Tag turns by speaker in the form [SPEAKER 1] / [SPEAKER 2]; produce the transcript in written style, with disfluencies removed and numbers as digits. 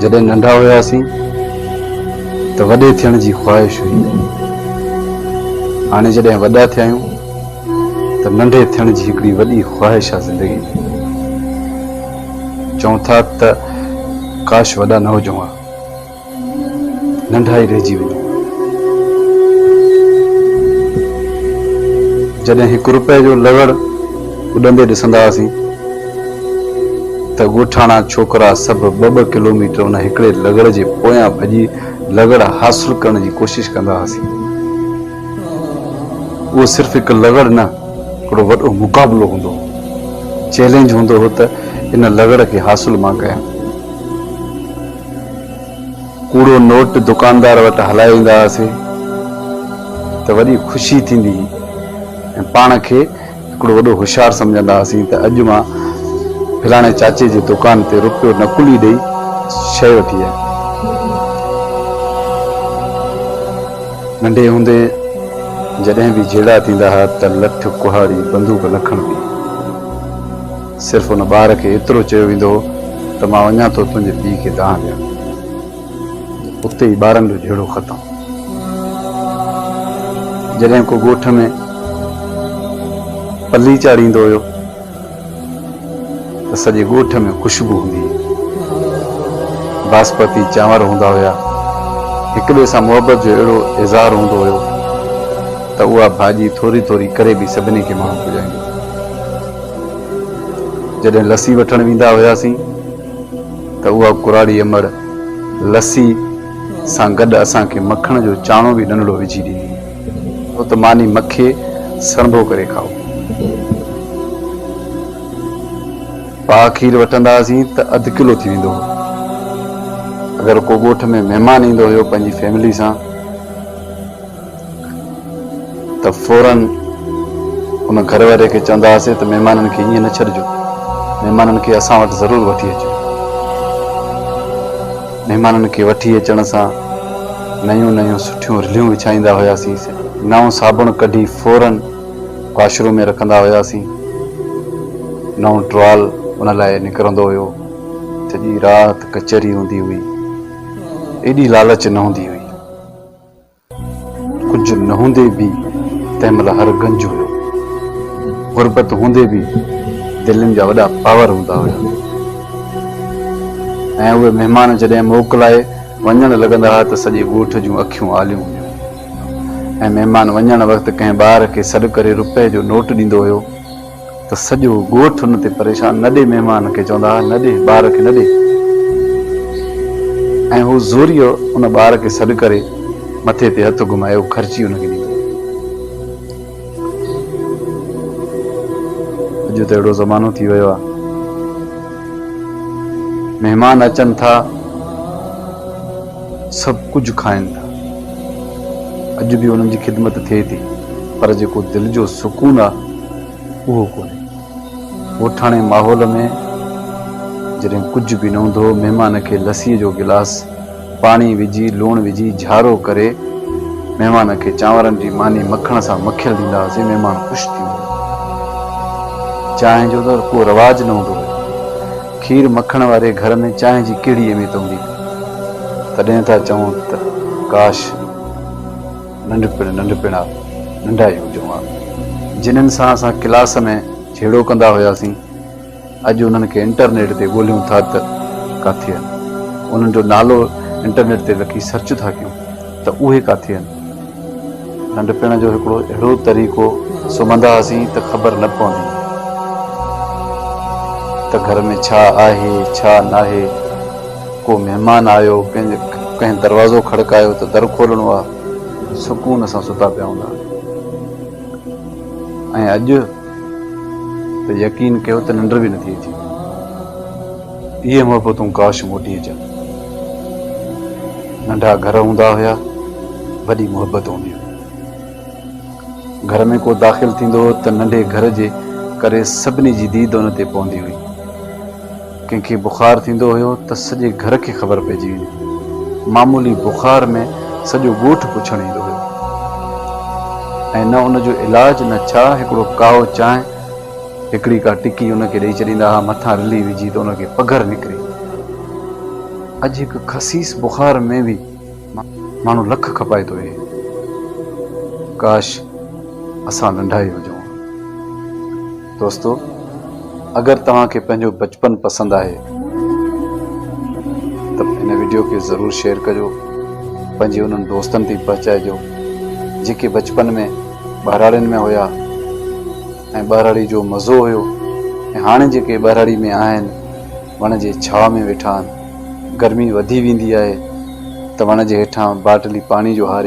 [SPEAKER 1] जॾहिं नंढा हुआसीं त वॾे थियण जी ख़्वाहिश हुई, हाणे जॾहिं वॾा थिया आहियूं त नंढे थियण जी हिकिड़ी वॾी ख़्वाहिश आहे ज़िंदगी में। चऊं था त काश वॾा न हुजूं हा, नंढा ई रहिजी वञूं। जॾहिं ₹1 जो लॻड़ उॾंदे ॾिसंदा हुआसीं त ॻोठाणा छोकिरा सभु 2-2 किलोमीटर उन हिकिड़े लॻड़ जे पोयां भॼी लॻड़ हासिल करण जी कोशिशि कंदा हुआसीं। उहो सिर्फ़ु हिकु लॻड़ न, हिकिड़ो वॾो मुक़ाबिलो हूंदो हो, चैलेंज हूंदो हो त इन लॻड़ खे हासिल मां कयां। कूड़ो नोट दुकानदार वटि हलाए ईंदा हुआसीं त वॾी ख़ुशी थींदी हुई ऐं पाण खे हिकिड़ो वॾो होशियारु सम्झंदा हुआसीं त अॼु मां फलाणे चाचे जी दुकान ते रुपयो नकुली ॾेई शइ वठी आहे। नंढे हूंदे जॾहिं बि जहिड़ा थींदा हुआ त लठ कुहाड़ी बंदूक लखण बि सिर्फ़ु उन ॿार खे एतिरो चयो वेंदो हो त मां वञा थो तुंहिंजे पीउ खे दाह ॾियां। उते ई ॿारनि जो जहिड़ो ख़तमु। जॾहिं को ॻोठ में पली चाढ़ींदो हुयो त सॼे ॻोठ में ख़ुशबू हूंदी हुई। बासमती चांवर हूंदा हुया, हिक ॿिए सां मुहबत जो अहिड़ो इज़हार हूंदो हुयो त उहा भाॼी थोरी थोरी करे बि सभिनी खे माण्हू पुॼाईंदो। जॾहिं लस्सी वठण वेंदा हुआसीं त उहा कुराड़ी अमड़ लस्सी सां गॾु असांखे मखण जो चाणो बि नंढड़ो विझी ॾींदी, हो त मानी मखे सणभो करे खाओ। पाउ खीर वठंदा हुआसीं त अधु किलो थी वेंदो हो। अगरि को ॻोठ में महिमान ईंदो हुयो पंहिंजी फैमिली सां त फौरन उन घर वारे खे चवंदा हुआसीं त महिमाननि खे ईअं न छॾिजो, महिमाननि खे असां वटि ज़रूरु वठी अचो। महिमाननि खे वठी अचण सां नयूं नयूं सुठियूं रिलियूं विछाईंदा हुआसीं, नओं साबुण कढी फौरन वाशरूम में रखंदा हुआसीं, नओं टुवाल उन लाइ निकिरंदो हुयो। सॼी राति कचहरी हूंदी हुई, एॾी लालच न हूंदी हुई। कुझु न हूंदे बि तंहिं महिल हर गंज हुयो, गुरबत हूंदे बि दिलनि जा वॾा पावर हूंदा हुया। ऐं उहे महिमान जॾहिं मोकिलाए वञण लॻंदा हुआ त सॼे ॻोठ जूं अखियूं आलियूं हुयूं। ऐं महिमान वञण वक़्तु कंहिं ॿार खे सॾु करे ₹1 जो नोट ॾींदो हुयो त सॼो ॻोठ हुन ते परेशान, न ॾे महिमान खे, चवंदा हुआ न ॾे ॿार खे न ॾे। ऐं हू ज़ोरीअ उन ॿार खे सॾु करे मथे ते हथु घुमाए ख़र्ची हुनखे ॾींदो। अॼु त अहिड़ो ज़मानो थी वियो आहे, महिमान अचनि था सभु कुझु खाइनि था, अॼु बि उन्हनि जी ख़िदमत थिए थी, पर जेको दिलि जो सुकून आहे उहो कोन्हे। ॻोठाणे माहौल में जॾहिं कुझु बि न हूंदो, महिमान खे लस्सीअ जो गिलास पाणी विझी लूणु विझी झारो करे महिमान खे चांवरनि जी मानी मखण सां मखियल ॾींदा हुआसीं, महिमान ख़ुशि थी वेंदो। चांहि जो त को रवाज न हूंदो हुयो, खीर मखण वारे घर में चांहि जी कहिड़ी अहमियत हूंदी। तॾहिं था चऊं त काश नंढपिण नंढा ई हुजूं हा। जिन्हनि सां असां क्लास में छेड़ो कंदा हुआसीं, अॼु उन्हनि खे इंटरनेट ते ॻोल्हियूं था त किथे आहिनि, उन्हनि जो नालो इंटरनेट ते रखी सर्च था कयूं त उहे किथे आहिनि। नंढपिण जो हिकिड़ो अहिड़ो तरीक़ो, सुम्हंदा हुआसीं त ख़बर न पवंदी त घर में छा आहे छा न आहे। को महिमान आयो, कंहिं दरवाज़ो खड़कायो त दर खोलणो आहे, सुकून सां सुता पिया हूंदा। ऐं अॼु त यकीन कयो त निंड बि नथी अचे। इहे मोहबतूं काश मोटी अचनि। नंढा घर हूंदा हुया, वॾी मोहबत हूंदी हुई। घर में को दाख़िल थींदो हो त नंढे घर जे करे सभिनी जी दीद उन ते पवंदी हुई। कंहिंखे बुखार थींदो हुयो त सॼे घर खे ख़बर पइजी वेंदी। मामूली बुखार में सॼो ॻोठ पुछण ईंदो हुयो, ऐं न उनजो इलाज न छा, हिकिड़ो काओ चांहि, हिकिड़ी का टिकी उनखे ॾेई छॾींदा हुआ, मथां रिली विझी त उनखे पघर निकिरे। अॼु हिकु खसीस बुखार में बि माण्हू लख खपाए थो इहे। काश असां नंढा ई हुजूं। दोस्तो, अगरि तव्हांखे पंहिंजो बचपन पसंदि आहे त हिन वीडियो खे ज़रूरु शेयर कजो, पंहिंजे उन्हनि दोस्तनि ताईं पहुचाइजो जेके बचपन में ॿारहाड़ियुनि में हुया ऐं ॿारहाड़ी जो मज़ो हुयो, ऐं हाणे जेके ॿारहाड़ी में आहिनि वण जे छांव में वेठा आहिनि। गर्मी वधी वेंदी आहे त वण जे हेठां बाटली पाणी जो हारे